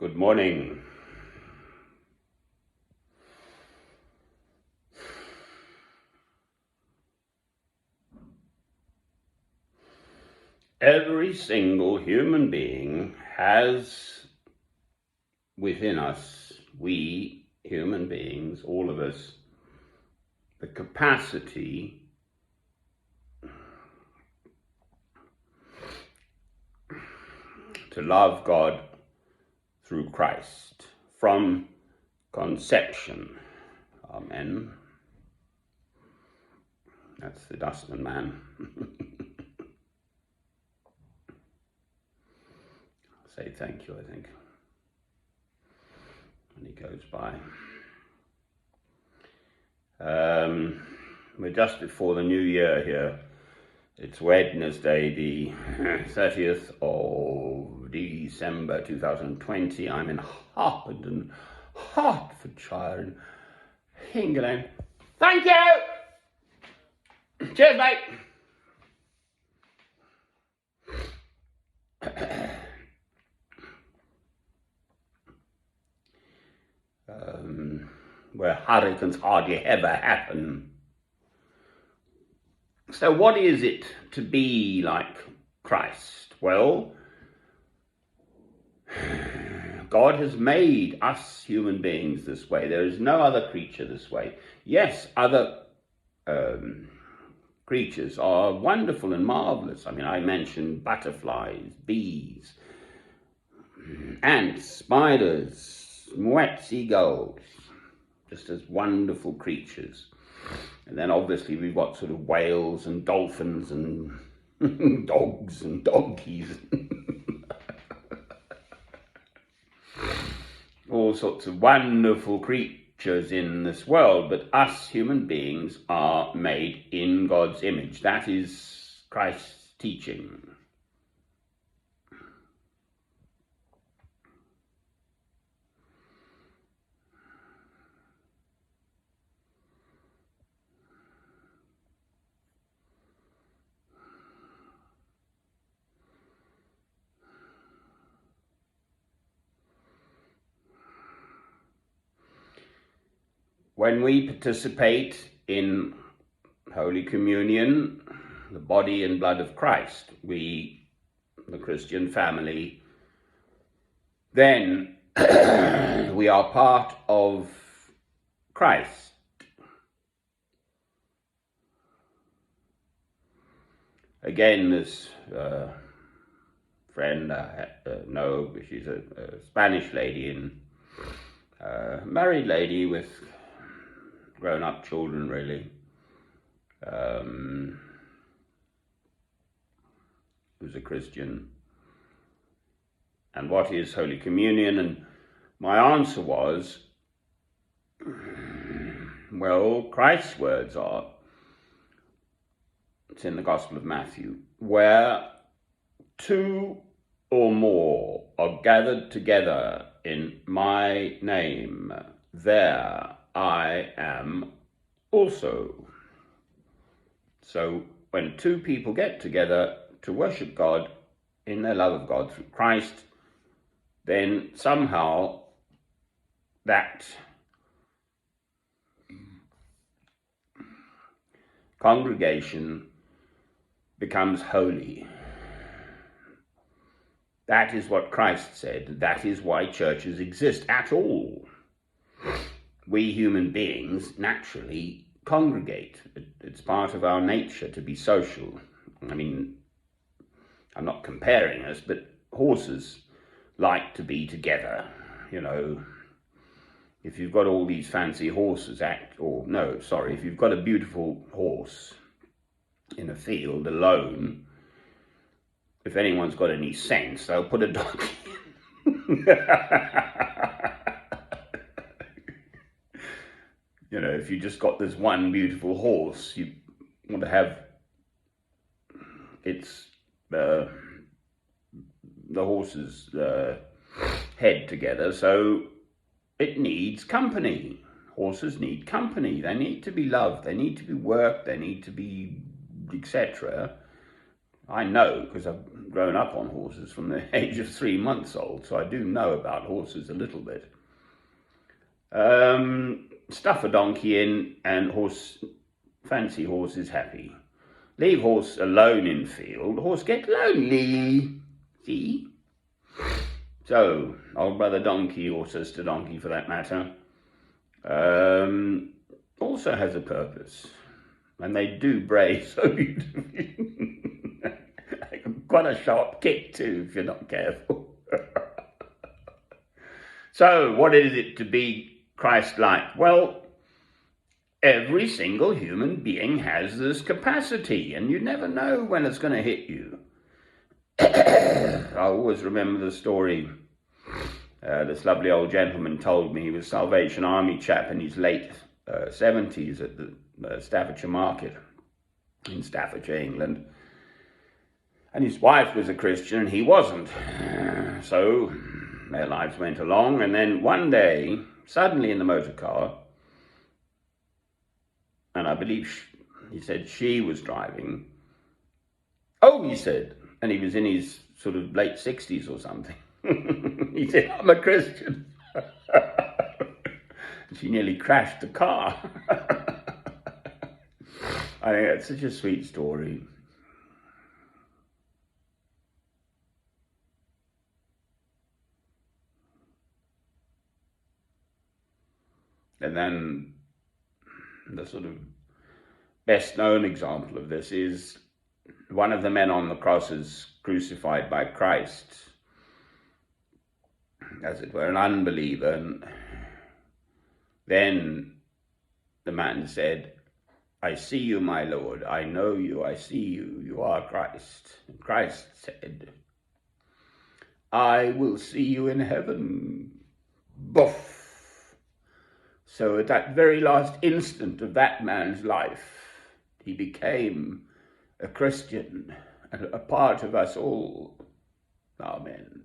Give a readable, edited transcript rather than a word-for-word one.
Good morning. Every single human being has within us, we human beings, all of us, the capacity to love God through Christ from conception. Amen. That's the Dustman Man. Say thank you, I think, when he goes by. We're just before the new year here. It's Wednesday, the 30th of December 2020. I'm in Harpenden, Hertfordshire, in England. Thank you! Cheers, mate! Where hurricanes hardly ever happen. So what is it to be like Christ? Well, God has made us human beings this way. There is no other creature this way. Yes, other creatures are wonderful and marvelous. I mean, I mentioned butterflies, bees, ants, spiders, wet seagulls, just as wonderful creatures. And then obviously we've got sort of whales and dolphins and dogs and donkeys. All sorts of wonderful creatures in this world, but us human beings are made in God's image. That is Christ's teaching. When we participate in Holy Communion, the body and blood of Christ, we, the Christian family, then we are part of Christ. Again, this friend I know, she's a Spanish lady, married lady with grown-up children, really, who's a Christian. And what is Holy Communion? And my answer was, well, Christ's words are, it's in the Gospel of Matthew, where two or more are gathered together in my name, there I am also. So when two people get together to worship God in their love of God through Christ, then somehow that congregation becomes holy. That is what Christ said. That is why churches exist at all. We human beings naturally congregate. It's part of our nature to be social. I mean, I'm not comparing us, but horses like to be together. You know, if you've got all these fancy horses if you've got a beautiful horse in a field alone, if anyone's got any sense, they'll put a donkey in. You know, if you just got this one beautiful horse, you want to have its the horse's head together, so it needs company. Horses need company. They need to be loved. They need to be worked. They need to be, etc. I know because I've grown up on horses from the age of 3 months old, so I do know about horses a little bit. Stuff a donkey in and fancy horse is happy. Leave horse alone in field, horse get lonely. See? So, old brother donkey, or sister donkey for that matter, also has a purpose. And they do bray so beautifully. Quite a sharp kick too, if you're not careful. So, what is it to be Christ-like? Well, every single human being has this capacity, and you never know when it's going to hit you. I always remember the story this lovely old gentleman told me. He was a Salvation Army chap in his late 70s at the Staffordshire Market in Staffordshire, England. And his wife was a Christian and he wasn't. So their lives went along, and then one day, suddenly in the motor car, and I believe he said she was driving. Oh, he said, and he was in his sort of late 60s or something. He said, I'm a Christian. She nearly crashed the car. I think that's such a sweet story. And then the sort of best known example of this is one of the men on the cross is crucified by Christ, as it were, an unbeliever. And then the man said, I see you, my Lord. I know you. I see you. You are Christ. And Christ said, I will see you in heaven. Boof. So at that very last instant of that man's life, he became a Christian and a part of us all. Amen.